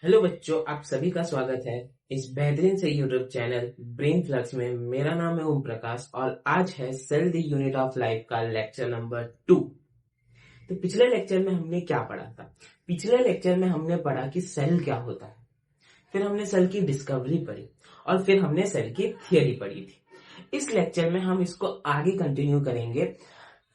Hello बच्चों, आप सभी का स्वागत है इस बेहतरीन से यूट्यूब चैनल ब्रेन फ्लक्स में। मेरा नाम है ओम प्रकाश और आज है cell the unit of life का लेक्चर नंबर 2। तो पिछले लेक्चर में हमने क्या पढ़ा था? पिछले लेक्चर में हमने पढ़ा कि सेल क्या होता है, फिर हमने सेल की डिस्कवरी पढ़ी और फिर हमने सेल की थियरी पढ़ी थी। इस लेक्चर में हम इसको आगे कंटिन्यू करेंगे।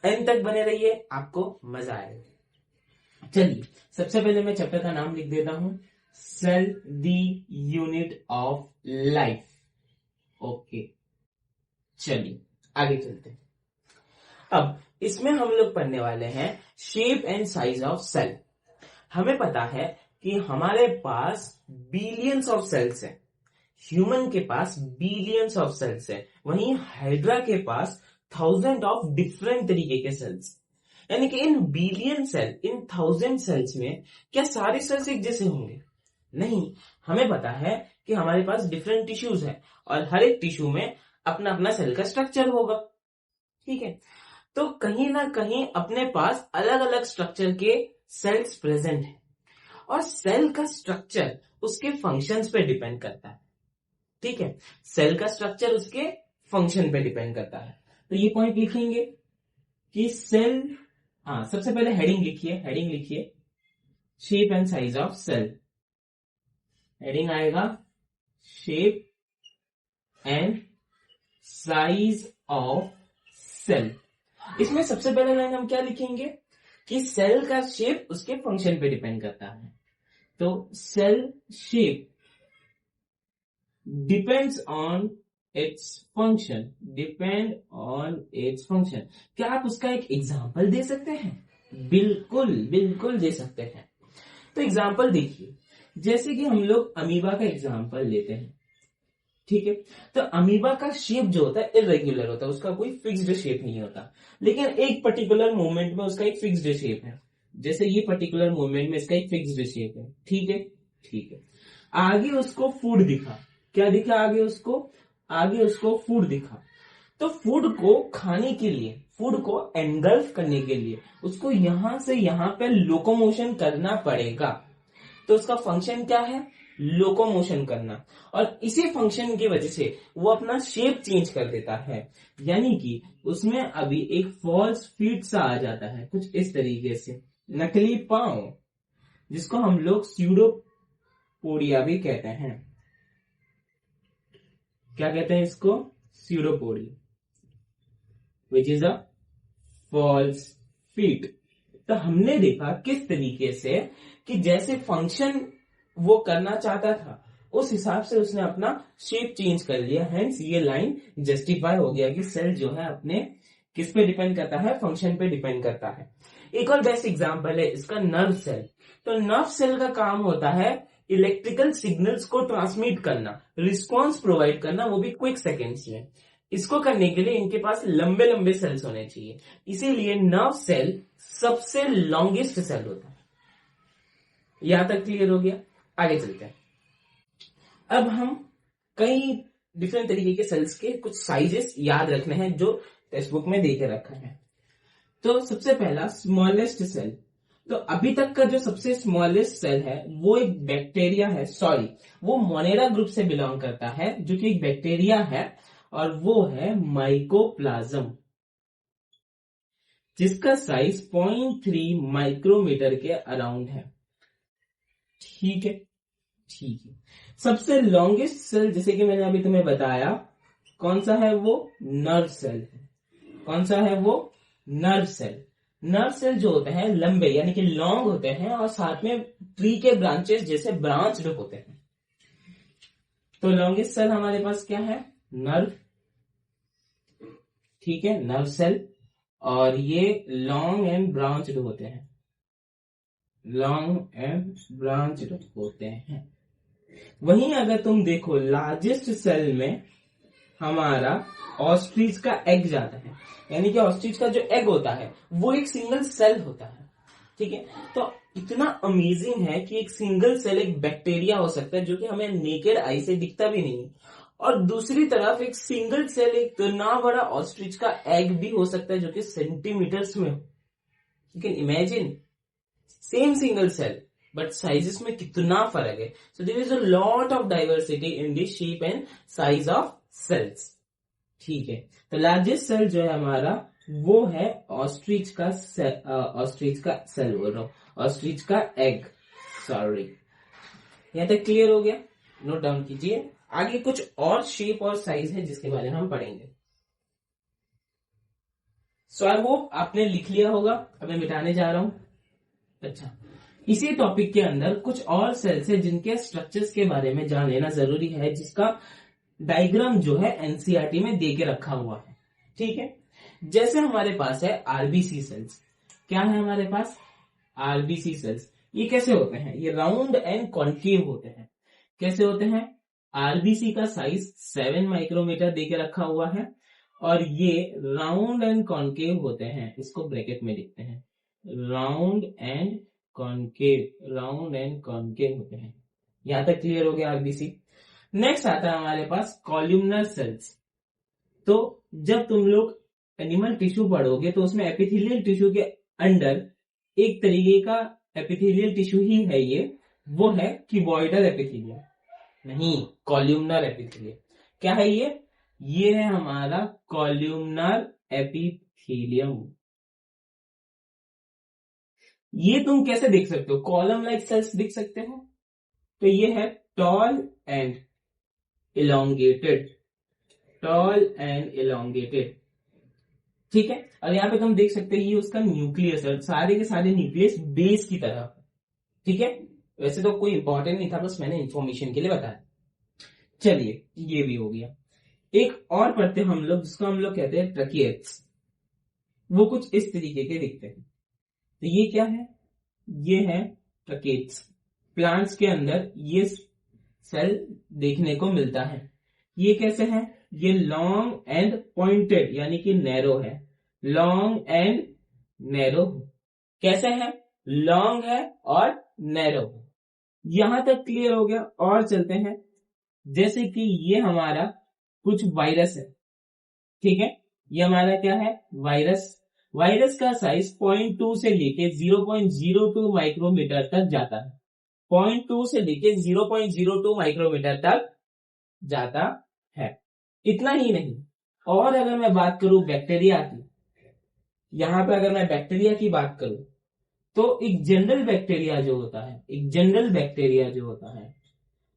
एंड तक बने रहिए, आपको मजा आएगा। चलिए, सबसे पहले मैं चैप्टर का नाम लिख देता हूं, cell the unit of life. Okay, चलिए आगे चलते हैं। अब इसमें हम लोग पढ़ने वाले हैं shape and size of cell. हमें पता है कि हमारे पास बिलियंस ऑफ सेल्स हैं। ह्यूमन के पास बिलियंस ऑफ सेल्स है, वहीं हाइड्रा के पास थाउजेंड ऑफ डिफरेंट तरीके के सेल्स। यानी कि इन बिलियन सेल, इन थाउजेंड सेल्स में क्या सारे सेल्स एक जैसे होंगे? नहीं। हमें पता है कि हमारे पास डिफरेंट टिश्यूज है और हर एक टिश्यू में अपना अपना सेल का स्ट्रक्चर होगा। ठीक है, तो कहीं ना कहीं अपने पास अलग अलग स्ट्रक्चर के सेल्स प्रेजेंट है और सेल का स्ट्रक्चर उसके फंक्शंस पे डिपेंड करता है। ठीक है, सेल का स्ट्रक्चर उसके फंक्शन पे डिपेंड करता है। तो ये पॉइंट लिखेंगे कि सेल, सबसे पहले हेडिंग लिखिए shape and size of cell. Heading आएगा shape and size of cell. इसमें सबसे पहले लाइन हम क्या लिखेंगे कि सेल का शेप उसके फंक्शन पे डिपेंड करता है। तो cell shape depends on its function, क्या आप उसका एक एग्जाम्पल दे सकते हैं? बिल्कुल दे सकते हैं। तो एग्जाम्पल देखिए, जैसे कि हम लोग अमीबा का एग्जाम्पल लेते हैं। ठीक है, तो अमीबा का शेप जो होता है इरेगुलर होता है, उसका कोई फिक्स्ड शेप नहीं होता, लेकिन एक पर्टिकुलर मूवमेंट में उसका एक फिक्स्ड शेप है। जैसे ये पर्टिकुलर मूवमेंट में इसका एक फिक्स्ड शेप है। ठीक है, आगे उसको फूड दिखा। क्या दिखा आगे उसको फूड दिखा। तो फूड को खाने के लिए, फूड को एंगल्फ करने के लिए उसको यहां से यहां पे लोकोमोशन करना पड़ेगा। तो उसका फंक्शन क्या है? लोकोमोशन करना। और इसी फंक्शन की वजह से वो अपना शेप चेंज कर देता है, यानी कि उसमें अभी एक फॉल्स फीट सा आ जाता है, कुछ इस तरीके से, नकली पांव, जिसको हम लोग स्यूडोपोडिया भी कहते हैं। क्या कहते हैं इसको? Pseudopodia, which is a false feet. तो हमने देखा किस तरीके से कि जैसे फंक्शन वो करना चाहता था उस हिसाब से उसने अपना शेप चेंज कर लिया। हेंस ये लाइन जस्टिफाई हो गया कि सेल जो है अपने किस पे डिपेंड करता है? फंक्शन पे डिपेंड करता है। एक और बेस्ट एग्जांपल है इसका, नर्व सेल। तो नर्व सेल का काम होता है इलेक्ट्रिकल सिग्नल्स को ट्रांसमिट करना, रिस्पॉन्स प्रोवाइड करना, वो भी क्विक सेकेंड्स में। इसको करने के लिए इनके पास लंबे लंबे सेल्स होने चाहिए, इसीलिए नर्व सेल सबसे लॉन्गेस्ट सेल होता है। यहां तक क्लियर हो गया? आगे चलते हैं। अब हम कई डिफरेंट तरीके के सेल्स के कुछ साइजेस याद रखने हैं जो टेक्स्ट बुक में देके रखा है। तो सबसे पहला स्मॉलेस्ट सेल। तो अभी तक का जो सबसे स्मॉलेस्ट सेल है वो एक बैक्टीरिया है, सॉरी वो मोनेरा ग्रुप से बिलोंग करता है, जो कि एक बैक्टीरिया है, और वो है माइकोप्लाज्म, जिसका साइज 0.3 माइक्रोमीटर के अराउंड है। ठीक है। सबसे लॉन्गेस्ट सेल, जैसे कि मैंने अभी तुम्हें बताया, कौन सा है? वो नर्व सेल है। कौन सा है वो? Nerve cell. नर्व सेल जो होते हैं लंबे, यानी कि लॉन्ग होते हैं, और साथ में ट्री के ब्रांचेस जैसे ब्रांच्ड होते हैं। तो लॉन्गेस्ट सेल हमारे पास क्या है? नर्व। ठीक है, नर्व सेल, और ये लॉन्ग एंड ब्रांच्ड होते हैं, वहीं अगर तुम देखो लार्जेस्ट सेल में हमारा ऑस्ट्रिच का एग जाता है, यानी कि ऑस्ट्रिच का जो एग होता है वो एक सिंगल सेल होता है। ठीक है, तो इतना अमेजिंग है कि एक सिंगल सेल एक बैक्टीरिया हो सकता है जो कि हमें नेकेड आई से दिखता भी नहीं, और दूसरी तरफ एक सिंगल सेल एक इतना बड़ा ऑस्ट्रिच का एग भी हो सकता है जो कि सेंटीमीटर्स में हो। You can imagine, same single cell but sizes में कितना फर्क है. So there is a lot of diversity in the shape and size of cells. ठीक है, तो लार्जेस्ट सेल जो है हमारा वो है ऑस्ट्रिच का सेल बोल रहा हूं, ऑस्ट्रिच का एग. सॉरी, यहां तक क्लियर हो गया? नोट डाउन कीजिए. आगे कुछ और शेप और साइज है जिसके बारे में हम पढ़ेंगे. सो आई होप आपने लिख लिया होगा. अब मैं मिटाने जा रहा हूं. अच्छा, इसी टॉपिक के अंदर कुछ और सेल्स है जिनके स्ट्रक्चर्स के बारे में जान लेना जरूरी है, जिसका डायग्राम जो है एनसीईआरटी में दे के रखा हुआ है. ठीक है, जैसे हमारे पास है आरबीसी सेल्स. क्या है हमारे पास? RBC sales. ये कैसे होते हैं? ये राउंड एंड कॉन्केव होते हैं. कैसे होते हैं? आरबीसी का साइज 7 माइक्रोमीटर दे के रखा हुआ है और ये राउंड एंड कॉन्केव होते हैं. इसको ब्रैकेट में लिखते हैं, round and concave. Round and concave होते हैं. यहां तक क्लियर हो गया आरबीसी. नेक्स्ट आता है हमारे पास कॉल्यूमनर सेल्स. तो जब तुम लोग एनिमल टिश्यू पढ़ोगे तो उसमें एपिथेलियल टिश्यू के अंडर एक तरीके का एपिथेलियल टिश्यू ही है ये, वो है क्यूबॉइडल एपिथेलियम. नहीं, कॉल्यूमनर एपिथेलियम. क्या है ये? ये है हमारा कॉल्यूमनर एपिथेलियम. ये तुम कैसे देख सकते हो? कॉलम लाइक सेल्स दिख सकते हो. तो ये है tall and elongated. Tall and elongated. ठीक है, और यहां पे तुम देख सकते हो ये उसका न्यूक्लियस है. सारे के सारे न्यूक्लियस बेस की तरह. ठीक है, वैसे तो कोई इंपॉर्टेंट नहीं था, बस मैंने इंफॉर्मेशन के लिए बताया. चलिए, ये भी हो गया. एक और पढ़ते हम लोग जिसको हम लोग कहते हैं ट्रकिएट्स. वो कुछ इस तरीके के दिखते हैं. तो ये क्या है? ये है ट्रकेट्स. प्लांट्स के अंदर ये सेल देखने को मिलता है. ये कैसे है? ये लॉन्ग एंड पॉइंटेड यानी कि नैरो है. Long and narrow. कैसे है? लॉन्ग है और नैरो. यहां तक क्लियर हो गया. और चलते हैं, जैसे कि ये हमारा कुछ वायरस है. ठीक है, ये हमारा क्या है? वायरस. वायरस का साइज 0.2 से लेके 0.02 माइक्रोमीटर तक जाता है. 0.2 से लेके 0.02 माइक्रोमीटर तक जाता है. इतना ही नहीं, और अगर मैं बात करूं बैक्टीरिया की, यहां पे अगर मैं बैक्टीरिया की बात करूं तो एक जनरल बैक्टीरिया जो होता है, एक जनरल बैक्टीरिया जो होता है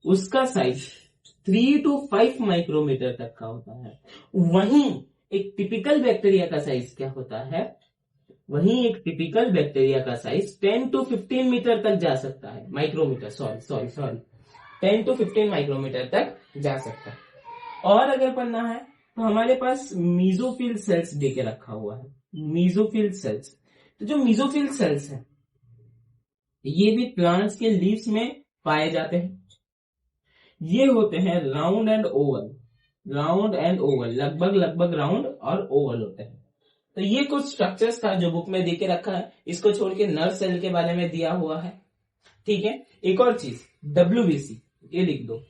उसका साइज 3 to 5 माइक्रोमीटर तक का होता है. वहीं एक टिपिकल बैक्टीरिया का साइज क्या होता है? वहीं एक टिपिकल बैक्टीरिया का साइज 10 to 15 मीटर तक जा सकता है. माइक्रोमीटर, सॉरी 10 to 15 माइक्रोमीटर तक जा सकता है. और अगर पढ़ना है तो हमारे पास मीजोफिल सेल्स देके रखा हुआ है. Mesophyll cells. तो जो मीजोफिल सेल्स हैं ये भी प्लांट्स के लीव्स में पाए जाते हैं. ये होते हैं round and Oval. Round and Oval, लगभग राउंड और ओवल होते हैं. तो ये कुछ स्ट्रक्चर्स था जो बुक में देके रखा है. इसको छोड़ के नर्व सेल के बारे में दिया हुआ है. ठीक है, एक और चीज WBC, ये लिख दो.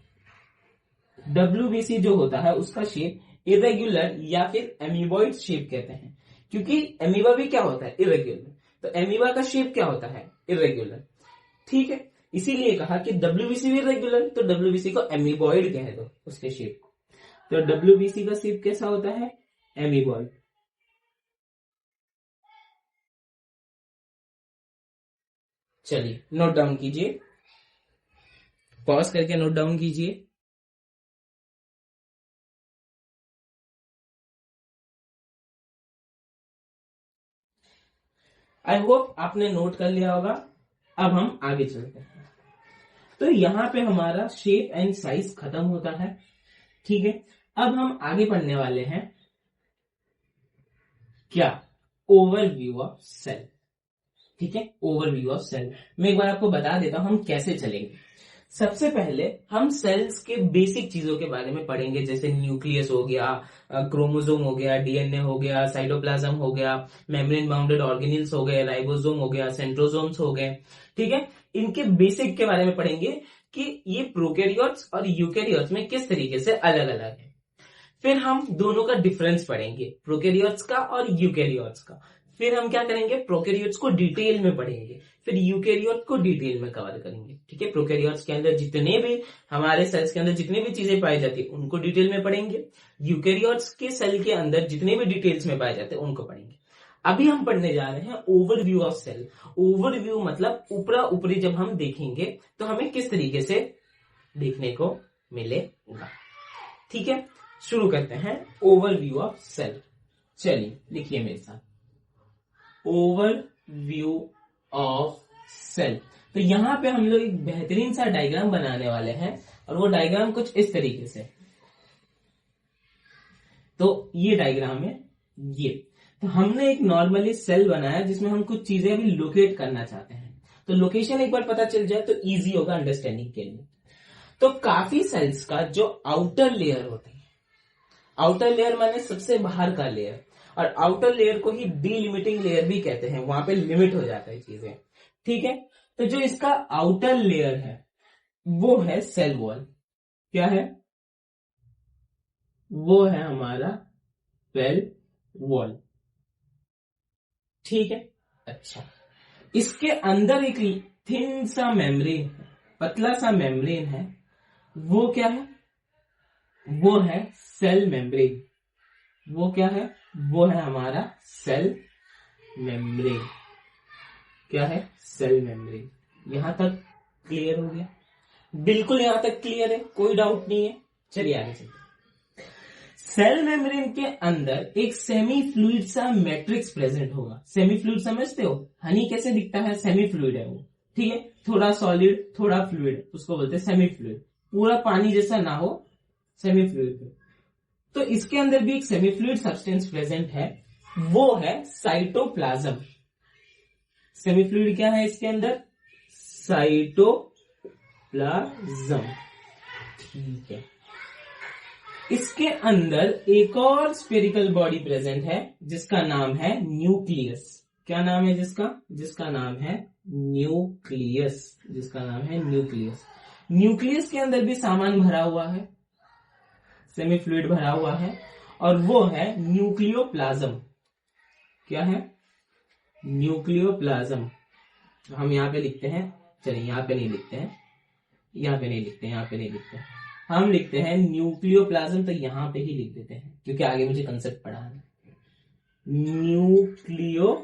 WBC जो होता है उसका शेप इरेग्युलर या फिर एमीबॉइड शेप कहते हैं, क्योंकि एमीबा भी क्या होता है? इरेग्युलर. तो एमीबा का शेप क्या होता है? इरेग्युलर. ठीक है, इसीलिए कहा कि WBC भी रेगुलर, तो WBC को एमीबॉइड कह दो उसके शेप को. तो WBC का शेप कैसा होता है? एमीबॉइड. चलिए नोट डाउन कीजिए, पॉज करके नोट डाउन कीजिए. आई होप आपने नोट कर लिया होगा. अब हम आगे चलते हैं. तो यहां पे हमारा शेप एंड साइज खत्म होता है. ठीक है, अब हम आगे पढ़ने वाले हैं क्या? Overview of cell. ठीक है, ओवरव्यू ऑफ सेल. मैं एक बार आपको बता देता हूं हम कैसे चलेंगे. सबसे पहले हम सेल्स के बेसिक चीजों के बारे में पढ़ेंगे, जैसे न्यूक्लियस हो गया, क्रोमोसोम हो गया, डीएनए हो गया, साइटोप्लाज्म हो गया, मेम्ब्रेन बाउंडेड ऑर्गेनिल्स हो गए, राइबोसोम हो गया, सेंट्रोसोम्स हो गए. ठीक है, इनके बेसिक के बारे में पढ़ेंगे कि ये प्रोकैरियोट्स और यूकैरियोट्स में किस तरीके से अलग अलग है. फिर हम दोनों का डिफरेंस पढ़ेंगे, प्रोकैरियोट्स का और यूकैरियोट्स का. फिर हम क्या करेंगे, प्रोकैरियोट्स को डिटेल में पढ़ेंगे, फिर यूकैरियोट को डिटेल में कवर करेंगे। ठीक है, प्रोकैरियोट्स के अंदर जितने भी हमारे सेल्स के अंदर जितनी भी चीजें पाई जाती है उनको डिटेल में पढ़ेंगे, यूकैरियोट्स के सेल के अंदर जितने भी डिटेल्स में पाए जाते हैं उनको पढ़ेंगे। अभी हम पढ़ने जा रहे हैं ओवरव्यू ऑफ सेल। ओवरव्यू मतलब ऊपरा ऊपरी जब हम देखेंगे तो हमें किस तरीके से देखने को मिलेगा। ठीक है, शुरू करते हैं ओवरव्यू ऑफ सेल। चलिए लिखिए मेरे साथ, ओवरव्यू ऑफ सेल। तो यहां पे हम लोग एक बेहतरीन सा डायग्राम बनाने वाले हैं और वो डायग्राम कुछ इस तरीके से। तो ये डायग्राम है ये। तो हमने एक नॉर्मली सेल बनाया जिसमें हम कुछ चीजें अभी लोकेट करना चाहते हैं। तो लोकेशन एक बार पता चल जाए तो इजी होगा अंडरस्टैंडिंग के लिए। तो काफी सेल्स का जो आउटर लेयर होती है, आउटर लेयर माने सबसे बाहर का लेयर, और आउटर लेयर को ही डिलिमिटिंग लेयर भी कहते हैं, वहां पे लिमिट हो जाता है चीजें। ठीक है, तो जो इसका आउटर लेयर है वो है सेल वॉल। क्या है? वो है हमारा सेल वॉल। ठीक है, अच्छा, इसके अंदर एक थिन सा मेम्ब्रेन, पतला सा मेम्ब्रेन है, वो क्या है? वो है सेल मेम्ब्रेन। वो क्या है? वो है हमारा सेल मेम्ब्रेन। क्या है? Cell membrane. यहां तक क्लियर हो गया? बिल्कुल यहां तक क्लियर है, कोई डाउट नहीं है। चलिए आगे चलते। सेल मेम्ब्रेन के अंदर एक सेमी फ्लूइड सा मैट्रिक्स प्रेजेंट होगा। सेमी फ्लूइड समझते हो? हनी कैसे दिखता है? सेमी फ्लूइड है वो। ठीक है, थोड़ा सॉलिड थोड़ा फ्लूइड, उसको बोलते हैं सेमी फ्लूइड। पूरा पानी जैसा ना हो, सेमी फ्लूइड। तो इसके अंदर भी एक सेमी फ्लूइड सब्सटेंस प्रेजेंट है, वो है साइटोप्लाज्म। सेमी फ्लूइड क्या है इसके अंदर? साइटोप्लाज्म। ठीक है, इसके अंदर एक और स्फेरिकल बॉडी प्रेजेंट है जिसका नाम है न्यूक्लियस। क्या नाम है जिसका? जिसका नाम है न्यूक्लियस। जिसका नाम है न्यूक्लियस। न्यूक्लियस के अंदर भी सामान भरा हुआ है, सेमी फ्लूइड भरा हुआ है, और वो है न्यूक्लियोप्लाज्म। क्या है? न्यूक्लियोप्लाज्म। हम यहां पे लिखते हैं, चलिए यहां पे नहीं लिखते हैं, यहां पे नहीं लिखते हैं, यहां पे नहीं लिखते हैं, हम लिखते हैं न्यूक्लियोप्लाज्म। तो यहां पे ही लिख देते हैं क्योंकि आगे मुझे कंसेप्ट पढ़ा है। न्यूक्लियोप्लाज्म।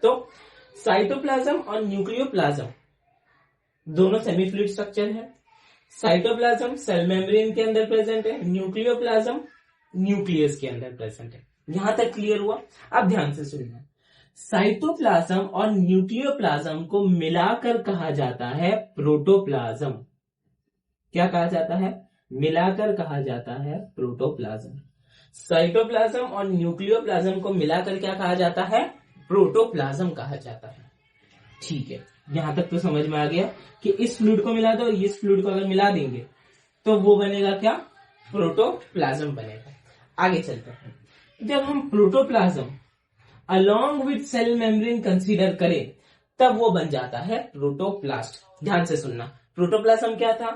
तो साइटोप्लाज्म और न्यूक्लियोप्लाज्म दोनों सेमी फ्लूइड स्ट्रक्चर है। साइटोप्लाज्म सेल मेम्ब्रेन के अंदर प्रेजेंट है, न्यूक्लियोप्लाज्म न्यूक्लियस के अंदर प्रेजेंट है। यहां तक क्लियर हुआ? अब ध्यान से सुनना, साइटोप्लाज्म और न्यूक्लियोप्लाज्म को मिलाकर कहा जाता है प्रोटोप्लाज्म। क्या कहा जाता है? मिलाकर कहा जाता है प्रोटोप्लाज्म। साइटोप्लाज्म और न्यूक्लियोप्लाज्म को मिलाकर क्या कहा जाता है? प्रोटोप्लाज्म कहा जाता है। ठीक है, यहां तक तो समझ में आ गया कि इस फ्लूइड को मिला दो, इस फ्लूइड को अगर मिला देंगे तो वो बनेगा क्या? प्रोटोप्लाज्म बनेगा। आगे चलते हैं। जब हम protoplasm along with cell membrane consider करें तब वो बन जाता है प्रोटोप्लास्ट। ध्यान से सुनना, प्रोटोप्लाज्म क्या था?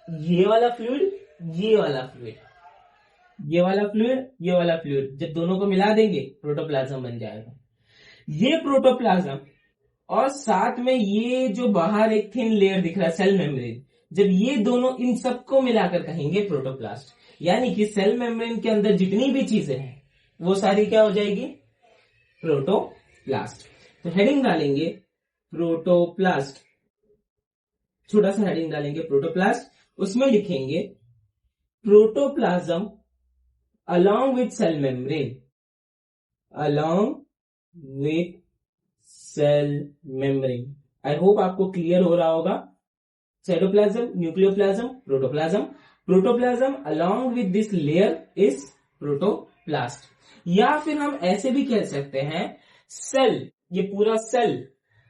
ये वाला फ्लूइड, ये वाला फ्लूइड, ये वाला फ्लूइड, ये वाला फ्लूइड, जब दोनों को मिला देंगे प्रोटोप्लाज्म बन जाएगा। ये प्रोटोप्लाज्म और साथ में ये जो बाहर एक थिन लेयर दिख रहा है सेल मेम्ब्रेन, जब ये दोनों इन सबको मिलाकर कहेंगे प्रोटोप्लास्ट। यानी कि सेल मेम्ब्रेन के अंदर जितनी भी चीजें हैं वो सारी क्या हो जाएगी? प्रोटोप्लास्ट। तो हेडिंग डालेंगे प्रोटोप्लास्ट, छोटा सा हेडिंग डालेंगे प्रोटोप्लास्ट, उसमें लिखेंगे protoplasm along with cell membrane, along with cell membrane। I hope आपको क्लियर हो रहा होगा। Cytoplasm, nucleoplasm, protoplasm. Protoplasm along with this layer is protoplast. या फिर हम ऐसे भी कह सकते हैं सेल, ये पूरा cell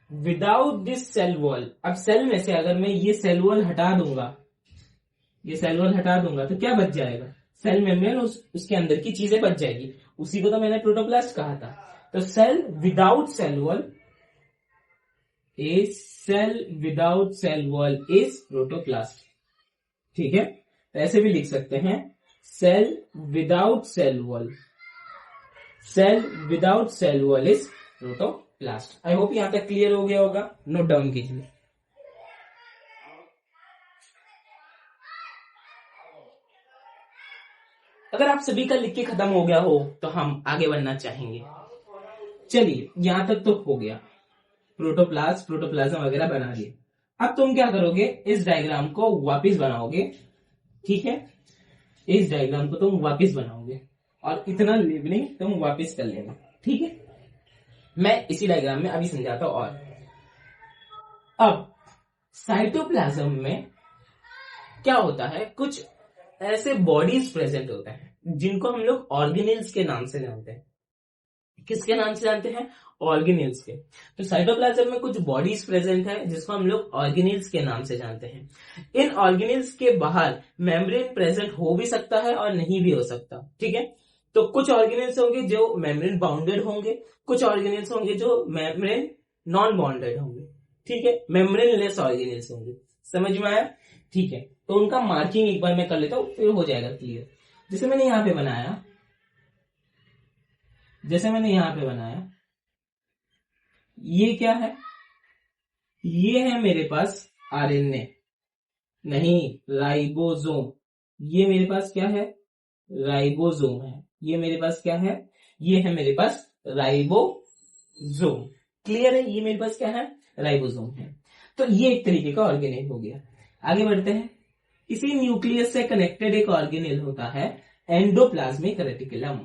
without this cell wall. अब सेल में से अगर मैं ये सेल वॉल हटा दूंगा, ये सेल वॉल हटा दूंगा तो क्या बच जाएगा? सेल मेम्ब्रेन, उसके अंदर की चीजें बच जाएगी। उसी को तो मैंने प्रोटोप्लास्ट कहा था। तो cell without cell wall is, cell without cell wall is protoplast. ठीक है, तो ऐसे भी लिख सकते हैं cell without cell wall cell without cell wall is protoplast. I hope यहां तक क्लियर हो गया होगा, नोट डाउन कीजिए। अगर आप सभी का लिख के खत्म हो गया हो तो हम आगे बढ़ना चाहेंगे। चलिए यहां तक तो हो गया, प्रोटोप्लास्ट प्रोटोप्लाज्म वगैरह बना लिए। अब तुम क्या करोगे, इस डायग्राम को वापस बनाओगे, ठीक है, इस डायग्राम को तुम वापस बनाओगे और इतना लेबलिंग तुम वापस कर लेना, ठीक है। मैं इसी डायग्राम में अभी समझाता हूं। और अब साइटोप्लाज्म में क्या होता है, कुछ ऐसे बॉडीज प्रेजेंट होते हैं जिनको हम लोग ऑर्गेनेल्स के नाम से जानते हैं। किसके नाम से जानते हैं, ऑर्गेनेल्स के। तो साइटोप्लाज्म में कुछ बॉडीज प्रेजेंट है जिसको हम लोग ऑर्गेनेल्स के नाम से जानते हैं। इन ऑर्गेनेल्स के बाहर मेम्ब्रेन प्रेजेंट हो भी सकता है और नहीं भी हो सकता, ठीक है। तो कुछ ऑर्गेनेल्स होंगे जो मेम्ब्रेन बाउंडेड होंगे, कुछ ऑर्गेनेल्स होंगे जो मेम्ब्रेन नॉन बाउंडेड होंगे, ठीक है, मेम्ब्रेन लेस ऑर्गेनेल्स होंगे। समझ में आया, ठीक है। तो उनका मार्किंग एक बार मैं कर लेता हूं, फिर हो जाएगा क्लियर। जैसे मैंने यहां पे बनाया, जैसे मैंने यहां पे बनाया, ये क्या है, ये है मेरे पास आरएनए, नहीं राइबोसोम। ये मेरे पास क्या है, राइबोसोम है। ये मेरे पास क्या है, ये है मेरे पास राइबोसोम। क्लियर है, ये मेरे पास क्या है, राइबोसोम है। तो ये एक तरीके का ऑर्गेनेल हो गया। आगे बढ़ते हैं। इसी न्यूक्लियस से कनेक्टेड एक ऑर्गेनेल होता है एंडोप्लाज्मिक रेटिकुलम।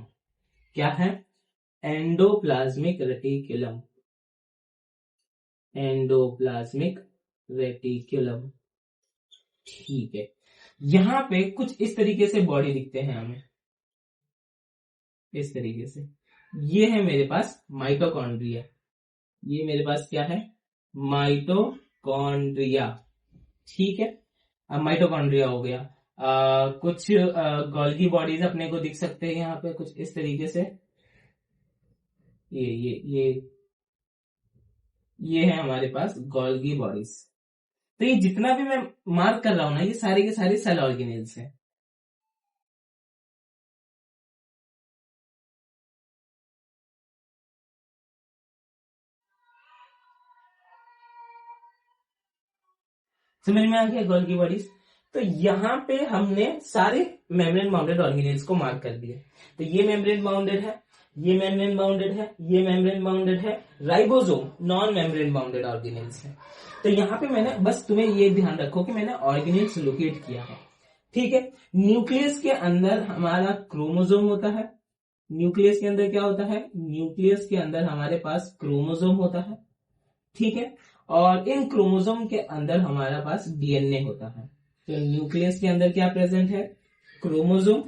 क्या है, एंडोप्लाज्मिक रेटिकुलम, एंडोप्लाज्मिक रेटिकुलम, ठीक है। यहां पे कुछ इस तरीके से बॉडी दिखते हैं हमें, इस तरीके से। ये है मेरे पास माइटोकॉन्ड्रिया, ये मेरे पास क्या है, माइटोकॉन्ड्रिया, ठीक है। अब माइटोकॉन्ड्रिया हो गया। कुछ गोल्गी बॉडीज अपने को दिख सकते हैं यहाँ पे कुछ इस तरीके से। ये है हमारे पास गोल्गी बॉडीज। तो ये जितना भी मैं मार्क कर रहा हूं ना, ये सारे के सारे सेल ऑर्गेनेल्स हैं। समझ में आ गया, गोल्गी बॉडीज। तो यहाँ पे हमने सारे मेम्ब्रेन बाउंडेड ऑर्गेनेल्स को मार्क कर दिए। तो ये मेम्ब्रेन बाउंडेड है, ये मेम्ब्रेन बाउंडेड है, ये मेम्ब्रेन बाउंडेड है। Ribosome non membrane bounded organelles है। तो यहाँ पे मैंने बस, तुम्हें ये ध्यान रखो कि मैंने ऑर्गेनेल्स लोकेट किया है, ठीक है। न्यूक्लियस के अंदर हमारा क्रोमोसोम होता है। न्यूक्लियस के अंदर क्या होता है, न्यूक्लियस के अंदर हमारे पास क्रोमोसोम होता है, ठीक है। और इन क्रोमोसोम के अंदर हमारे पास डीएनए होता है। तो न्यूक्लियस के अंदर क्या प्रेजेंट है, क्रोमोसोम।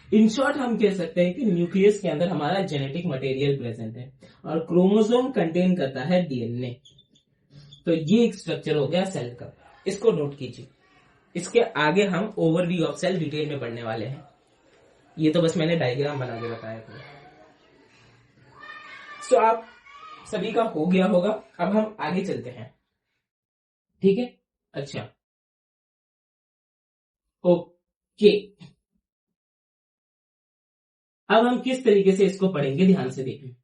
इन शॉर्ट हम कह सकते हैं कि न्यूक्लियस के अंदर हमारा जेनेटिक मटेरियल प्रेजेंट है और क्रोमोसोम कंटेन करता है डीएनए। तो ये एक स्ट्रक्चर हो गया सेल का, इसको नोट कीजिए। इसके आगे हम ओवरव्यू ऑफ सेल डिटेल में पढ़ने वाले हैं। ये तो बस मैंने डायग्राम बना के बताया था। सो आप सभी का हो गया होगा। अब हम आगे चलते हैं, ठीक है। अच्छा, ओके। अब हम किस तरीके से इसको पढ़ेंगे, ध्यान से देखें।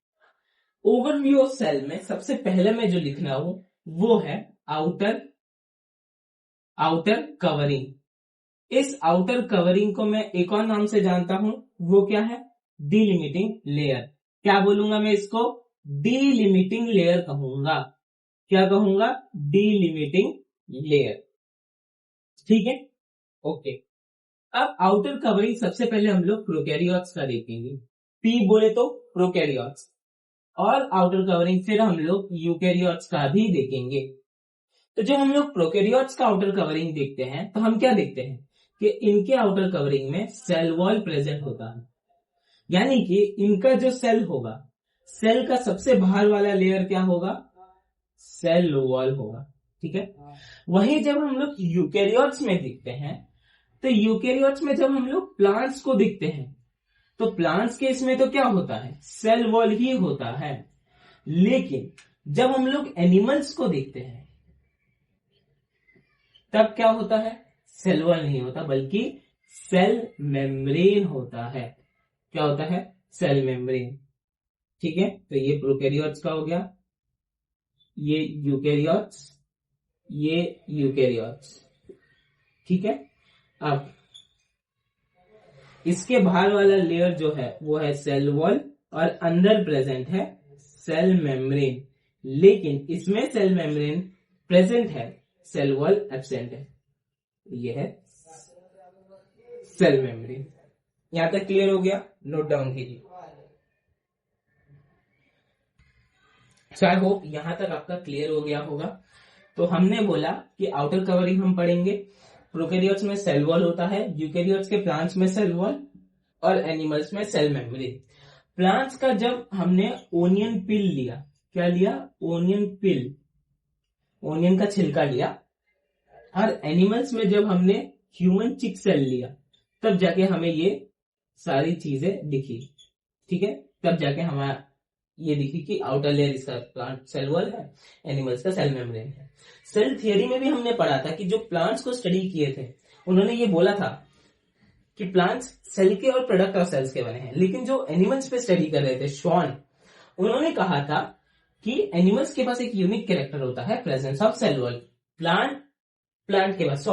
ओवरव्यू ऑफ सेल में सबसे पहले मैं जो लिखना हूं वो है आउटर आउटर कवरिंग। इस आउटर कवरिंग को मैं एक और नाम से जानता हूं, वो क्या है, डीलिमिटिंग लेयर। क्या बोलूंगा मैं इसको, डीलिमिटिंग लेयर कहूंगा। क्या कहूंगा, डीलिमिटिंग लेयर, ठीक है, ओके। अब आउटर कवरिंग सबसे पहले हम लोग प्रोकैरियोट्स का देखेंगे। पी बोले तो प्रोकैरियोट्स, और आउटर कवरिंग फिर हम लोग यूकैरियोट्स का भी देखेंगे। तो जब हम लोग प्रोकैरियोट्स का आउटर कवरिंग देखते हैं तो हम क्या देखते हैं कि इनके आउटर कवरिंग में सेल वॉल प्रेजेंट होता है। यानी कि इनका जो सेल होगा, सेल का सबसे बाहर वाला लेयर क्या होगा, सेल वॉल होगा, ठीक है। वही जब हम लोग यूकैरियोट्स में देखते हैं, तो यूकैरियोट्स में जब हम लोग प्लांट्स को देखते हैं, तो प्लांट्स के इसमें तो क्या होता है, सेल वॉल ही होता है। लेकिन जब हम लोग एनिमल्स को देखते हैं तब क्या होता है, सेल वॉल नहीं होता बल्कि सेल मेम्ब्रेन होता है। क्या होता है, सेल मेम्ब्रेन। ठीक है, तो ये प्रोकैरियोट्स का हो गया, ये यूकैरियोट्स, ये यूकैरियोट्स। ठीक है, अब इसके बाहर वाला लेयर जो है वो है सेल वॉल और अंदर प्रेजेंट है सेल मेम्ब्रेन, लेकिन इसमें सेल मेम्ब्रेन प्रेजेंट है, सेल वॉल एब्सेंट है। ये है सेल मेम्ब्रेन। यहां तक क्लियर हो गया? नोट डाउन कीजिए। सो आई होप यहां तक आपका क्लियर हो गया होगा। तो हमने बोला कि आउटर कवरिंग हम पढ़ेंगे, प्रोकैरियोट्स में सेल वॉल होता है, यूकैरियोट्स के प्लांट्स में सेल वॉल और एनिमल्स में सेल मेम्ब्रेन। प्लांट्स का जब हमने ओनियन पिल लिया, क्या लिया? ओनियन पिल, ओनियन का छिलका लिया, और एनिमल्स में जब हमने ह्यूमन चिक सेल लिया, तब जाके हमें ये सारी चीजें दिखी। ठीक है, तब जाके हमारा ये दिखी कि आउटर लेयर इसका प्लांट सेल वॉल है, एनिमल्स का सेल मेम्ब्रेन है। सेल थियरी में भी हमने पढ़ा था कि जो प्लांट्स को स्टडी किए थे उन्होंने ये बोला था कि प्लांट्स सेल के और प्रोडक्ट ऑफ सेल्स के बने हैं, लेकिन जो एनिमल्स पे स्टडी कर रहे थे श्वान, उन्होंने कहा था कि एनिमल्स के पास एक यूनिक कैरेक्टर होता है, presence of cell wall. Plant के पास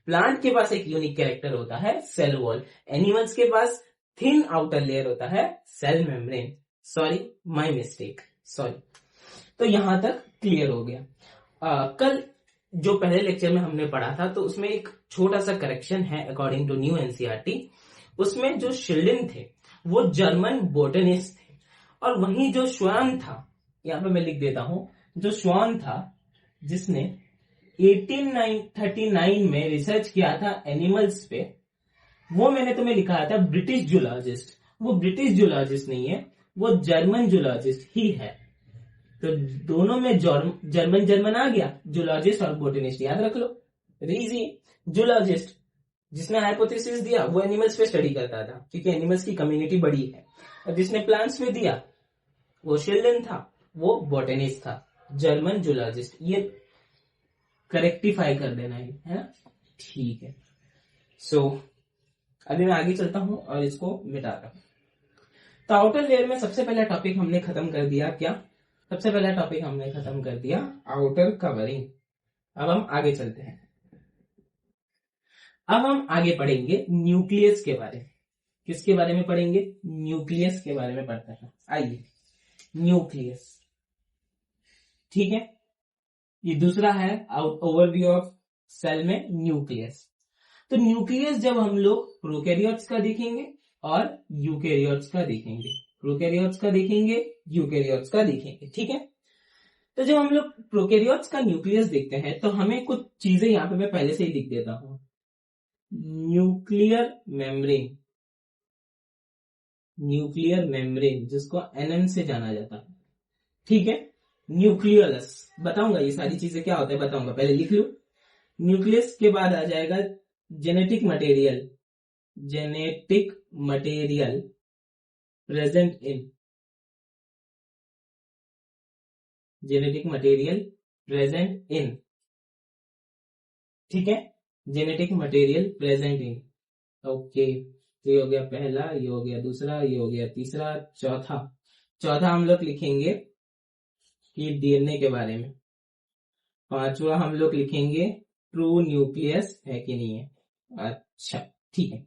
प्लांट के पास एक यूनिक कैरेक्टर होता है सेल वॉल, एनिमल्स के पास थिन आउटर लेयर होता है cell membrane. Sorry, my mistake, sorry. तो यहां तक क्लियर हो गया। कल जो पहले लेक्चर में हमने पढ़ा था तो उसमें एक छोटा सा करेक्शन है अकॉर्डिंग टू न्यू एनसीईआरटी। उसमें जो शिल्डन थे वो जर्मन बोटनिस्ट थे, और वहीं जो श्वान था, यहां पे मैं लिख देता हूं, जो श्वान था जिसने 1839 में रिसर्च किया था एनिमल्स पे, वो मैंने तुम्हें लिखा था ब्रिटिश जूलॉजिस्ट। वो ब्रिटिश जूलॉजिस्ट नहीं है, वो जर्मन जूलॉजिस्ट ही है। तो दोनों में जर्मन आ गया, जूलॉजिस्ट और बोटनिस्ट याद रख लो। इजी, जूलॉजिस्ट जिसने हाइपोथेसिस दिया वो एनिमल्स पे स्टडी करता था, क्योंकि एनिमल्स की कम्युनिटी बड़ी है, और जिसने प्लांट्स पे दिया वो शिल्डन था, वो बोटनिस्ट था, जर्मन जूलॉजिस्ट। ये करेक्टिफाई कर देना है ना? ठीक है। सो अभी मैं आगे चलता हूं और इसको मिटाता हूं। तो आउटर लेयर में सबसे पहला टॉपिक हमने खत्म कर दिया, क्या? सबसे पहला टॉपिक हमने खत्म कर दिया आउटर कवरिंग। अब हम आगे चलते हैं। अब हम आगे पढ़ेंगे न्यूक्लियस के बारे में। किसके बारे में पढ़ेंगे? न्यूक्लियस के बारे में पढ़ते हैं। आइए, न्यूक्लियस। ठीक है, ये दूसरा है ओवरव्यू ऑफ सेल में न्यूक्लियस। तो न्यूक्लियस जब हम लोग प्रोकैरियोट्स का देखेंगे और यूकैरियोट्स का देखेंगे, प्रोकैरियोट्स का देखेंगे, यूकैरियोट्स का देखेंगे। ठीक है, तो जब हम लोग प्रोकैरियोट्स का न्यूक्लियस देखते हैं तो हमें कुछ चीजें यहां पे मैं पहले से ही लिख देता हूं। न्यूक्लियर मेम्ब्रेन, न्यूक्लियर मेम्ब्रेन जिसको एनएम से जाना जाता है। ठीक है, न्यूक्लियस बताऊंगा, ये सारी चीजें क्या होता है बताऊंगा, पहले लिख लो। न्यूक्लियस के बाद आ जाएगा genetic material, genetic material present in, genetic material present in. ठीक है, genetic material present in. Okay, तो ये हो गया पहला, ये हो गया दूसरा, ये हो गया तीसरा, चौथा हम लोग लिखेंगे कि डीएनए के बारे में। पांचवा हम लोग लिखेंगे ट्रू न्यूक्लियस है कि नहीं है। अच्छा, ठीक है।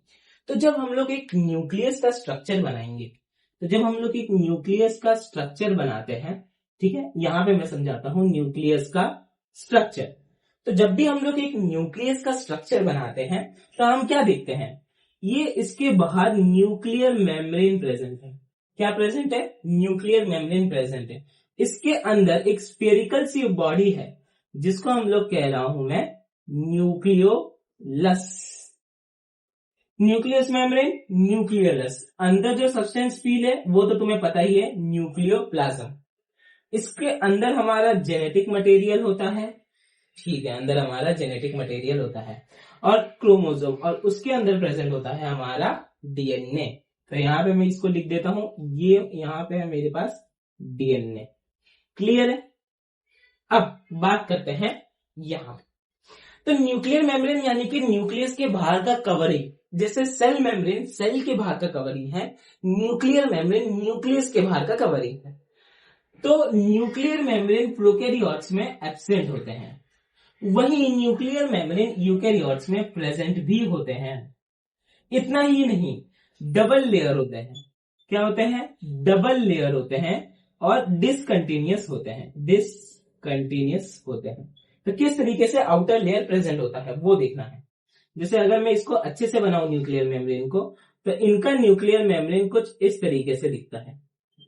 तो जब हम लोग एक न्यूक्लियस का स्ट्रक्चर बनाएंगे, तो जब हम लोग एक न्यूक्लियस का स्ट्रक्चर बनाते हैं, ठीक है, यहां पे मैं समझाता हूं न्यूक्लियस का स्ट्रक्चर। तो जब भी हम लोग एक न्यूक्लियस का स्ट्रक्चर बनाते हैं तो हम क्या देखते हैं? ये इसके बाहर न्यूक्लियर मेम्ब्रेन प्रेजेंट है। क्या प्रेजेंट है? न्यूक्लियर मेम्ब्रेन प्रेजेंट है। इसके अंदर एक स्फेरिकल सी बॉडी है जिसको हम लोग कह रहा हूं मैं न्यूक्लियोलस। Nucleus membrane, nucleolus. अंदर जो सब्सटेंस फील है वो तो तुम्हें पता ही है, न्यूक्लियोप्लाज्म। इसके अंदर हमारा जेनेटिक मटेरियल होता है। ठीक है, अंदर हमारा जेनेटिक मटेरियल होता है और क्रोमोसोम, और उसके अंदर प्रेजेंट होता है हमारा डीएनए। तो यहां पे मैं इसको लिख देता हूं, ये यहां पे है मेरे पास डीएनए। क्लियर है? अब बात करते हैं यहां। तो न्यूक्लियर मेम्ब्रेन यानी कि न्यूक्लियस के बाहर का कवरिंग, जैसे सेल मेम्ब्रेन सेल के बाहर का कवरिंग है, न्यूक्लियर मेम्ब्रेन न्यूक्लियस के बाहर का कवरिंग है। तो न्यूक्लियर मेम्ब्रेन प्रोकैरियोट्स में एब्सेंट होते हैं, वही न्यूक्लियर मेम्ब्रेन यूकैरियोट्स में प्रेजेंट भी होते हैं। इतना ही नहीं, डबल लेयर होते हैं। क्या होते हैं? डबल लेयर होते हैं और डिसकंटिन्यूअस होते हैं। डिसकंटिन्यूअस होते हैं। तो किस तरीके से आउटर लेयर प्रेजेंट होता है वो देखना है। जैसे अगर मैं इसको अच्छे से बनाऊं न्यूक्लियर मेम्ब्रेन को, तो इनका न्यूक्लियर मेम्ब्रेन कुछ इस तरीके से दिखता है।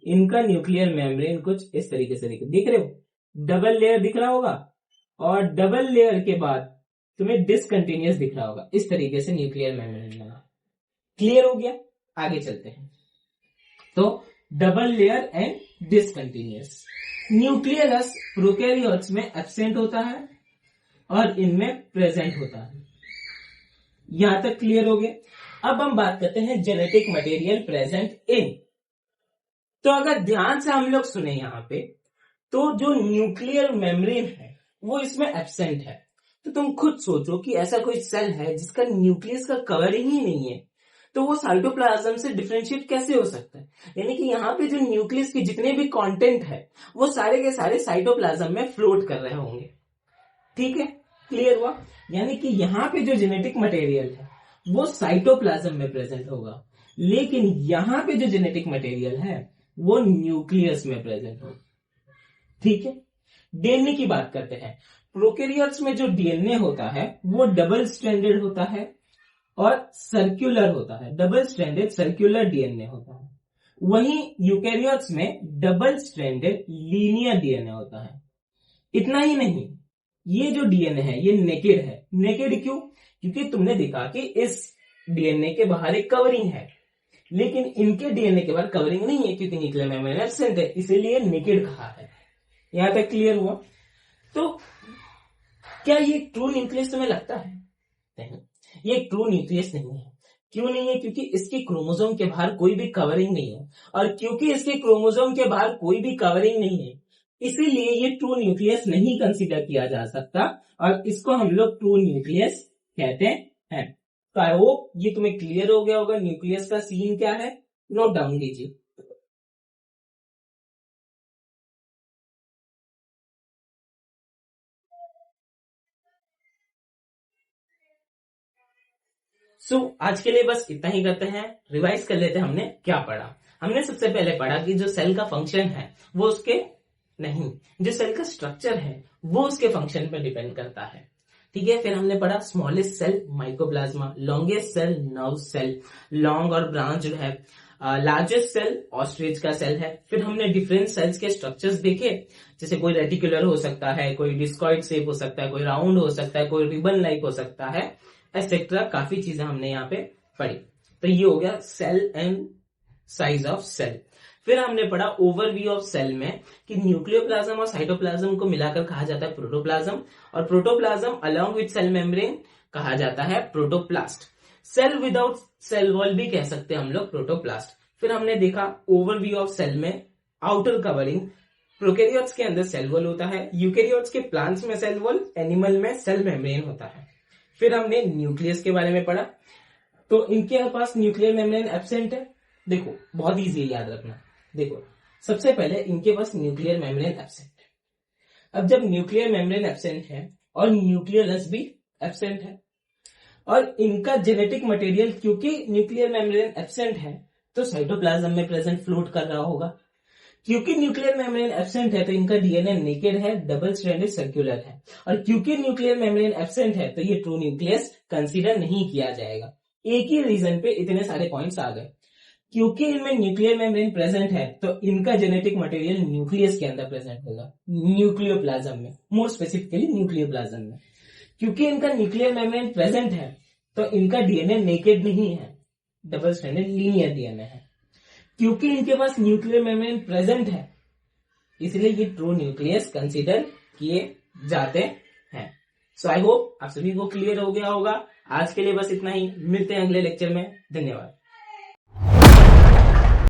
इनका न्यूक्लियर मेम्ब्रेन कुछ इस तरीके से दिख रहे हो, डबल लेयर दिख रहा होगा और डबल लेयर के बाद तुम्हें डिसकंटिन्यूअस दिख रहा होगा। इस तरीके से न्यूक्लियर मेम्ब्रेन बना। क्लियर हो गया? आगे चलते हैं। तो double layer and discontinuous. Nucleus prokaryotes में एब्सेंट होता है और इनमें प्रेजेंट होता है। यहां तक क्लियर हो गया? अब हम बात करते हैं जेनेटिक मटेरियल प्रेजेंट इन। तो अगर ध्यान से हम लोग सुने यहां पे, तो जो न्यूक्लियर मेम्ब्रेन है वो इसमें एब्सेंट है। तो तुम खुद सोचो कि ऐसा कोई सेल है जिसका न्यूक्लियस का कवरिंग ही नहीं है, तो वो साइटोप्लाज्म से डिफरेंशिएट कैसे हो सकता है? यानी कि यहाँ पे जो न्यूक्लियस के जितने भी कंटेंट है वो सारे के सारे साइटोप्लाज्म में फ्लोट कर रहे होंगे। ठीक है, क्लियर हुआ? यानी कि यहाँ पे जो जेनेटिक मटेरियल है वो साइटोप्लाज्म में प्रेजेंट होगा, लेकिन यहाँ पे जो जेनेटिक मटेरियल है वो न्यूक्लियस में प्रेजेंट होगा। ठीक है, डीएनए की बात करते हैं। प्रोकैरियोट्स में जो डीएनए होता है वो डबल स्ट्रैंडेड होता है और सर्कुलर होता है। डबल स्ट्रैंडेड सर्कुलर डीएनए होता है। वहीं यूकैरियोट्स में डबल स्ट्रैंडेड लीनियर डीएनए होता है। इतना ही नहीं, ये जो डीएनए है ये नेकेड है। नेकेड क्यों? क्योंकि तुमने देखा कि इस डीएनए के बाहर एक कवरिंग है, लेकिन इनके डीएनए के बाहर कवरिंग नहीं है क्योंकि न्यूक्लियर मेम्ब्रेन एब्सेंट है, इसीलिए नेकेड कहा है। यहां तक क्लियर हुआ? तो क्या ये ट्रू न्यूक्लियस तुम्हें लगता है? नहीं, ये ट्रू न्यूक्लियस नहीं है। क्यों नहीं है? क्योंकि इसके क्रोमोसोम के बाहर कोई भी कवरिंग नहीं है, और क्योंकि इसके क्रोमोसोम के बाहर कोई भी कवरिंग नहीं है, इसीलिए ये ट्रू न्यूक्लियस नहीं कंसीडर किया जा सकता, और इसको हम लोग ट्रू न्यूक्लियस कहते हैं। तो आई होप ये तुम्हें क्लियर हो गया होगा न्यूक्लियस का सीन क्या है। नोट डाउन कीजिए। आज के लिए बस इतना ही करते हैं। रिवाइज कर लेते हैं हमने क्या पढ़ा। हमने सबसे पहले पढ़ा कि जो सेल का फंक्शन है वो उसके नहीं, जो सेल का स्ट्रक्चर है वो उसके फंक्शन पर डिपेंड करता है। ठीक है, फिर हमने पढ़ा smallest cell mycoplasma, longest cell nerve cell, long और ब्रांच जो है, लार्जेस्ट सेल ऑस्ट्रिच का सेल है। फिर हमने डिफरेंट सेल्स के स्ट्रक्चर्स देखे, जैसे कोई रेटिकुलर हो सकता है, कोई डिस्कॉइड शेप हो सकता है, कोई राउंड हो सकता है, कोई रिबन लाइक हो सकता है, एक्सेट्रा। काफी चीजें हमने यहाँ पे पढ़ी। तो ये हो गया cell and size of cell. फिर हमने पढ़ा ओवरव्यू ऑफ सेल में कि न्यूक्लियोप्लाज्म और साइटोप्लाज्म को मिलाकर कहा जाता है प्रोटोप्लाज्म, और protoplasm along with cell membrane कहा जाता है protoplast. Cell without cell wall भी कह सकते हैं हम लोग प्रोटोप्लास्ट। फिर हमने देखा ओवरव्यू ऑफ सेल में आउटर कवरिंग, प्रोकैरियोट्स के अंदर सेल वॉल होता है, यूकैरियोट्स के प्लांट्स में सेल वॉल, एनिमल में सेल मेम्ब्रेन होता है। फिर हमने न्यूक्लियस के बारे में पढ़ा, तो इनके पास न्यूक्लियर मेम्ब्रेन एब्सेंट है। देखो बहुत इजी है याद रखना। देखो सबसे पहले इनके पास न्यूक्लियर मेम्ब्रेन एब्सेंट है। अब जब न्यूक्लियर मेम्ब्रेन एब्सेंट है और न्यूक्लियस भी एब्सेंट है, और इनका जेनेटिक मटेरियल क्योंकि न्यूक्लियर मेम्ब्रेन एब्सेंट है तो साइटोप्लाज्म में प्रेजेंट फ्लोट कर रहा होगा। क्योंकि न्यूक्लियर मेम्ब्रेन एब्सेंट है तो इनका डीएनए नेकेड है, डबल स्ट्रैंडेड सर्कुलर है, और क्योंकि न्यूक्लियर मेम्ब्रेन एब्सेंट है तो ये ट्रू न्यूक्लियस कंसीडर नहीं किया जाएगा। एक ही रीजन पे इतने सारे पॉइंट्स आ गए। क्योंकि इनमें न्यूक्लियर मेम्ब्रेन प्रेजेंट है तो इनका जेनेटिक मटेरियल न्यूक्लियस के अंदर प्रेजेंट होगा, न्यूक्लियोप्लाज्म में, मोर स्पेसिफिकली न्यूक्लियोप्लाज्म में। क्योंकि इनका न्यूक्लियर मेम्ब्रेन प्रेजेंट है तो इनका डीएनए नेकेड नहीं है, डबल स्ट्रैंडेड लीनियर डीएनए है। क्योंकि इनके पास न्यूक्लियर मेम्ब्रेन प्रेजेंट है इसलिए ये ट्रू न्यूक्लियस कंसीडर किए जाते हैं। सो आई होप आप सभी को क्लियर हो गया होगा। आज के लिए बस इतना ही, मिलते हैं अगले लेक्चर में। धन्यवाद।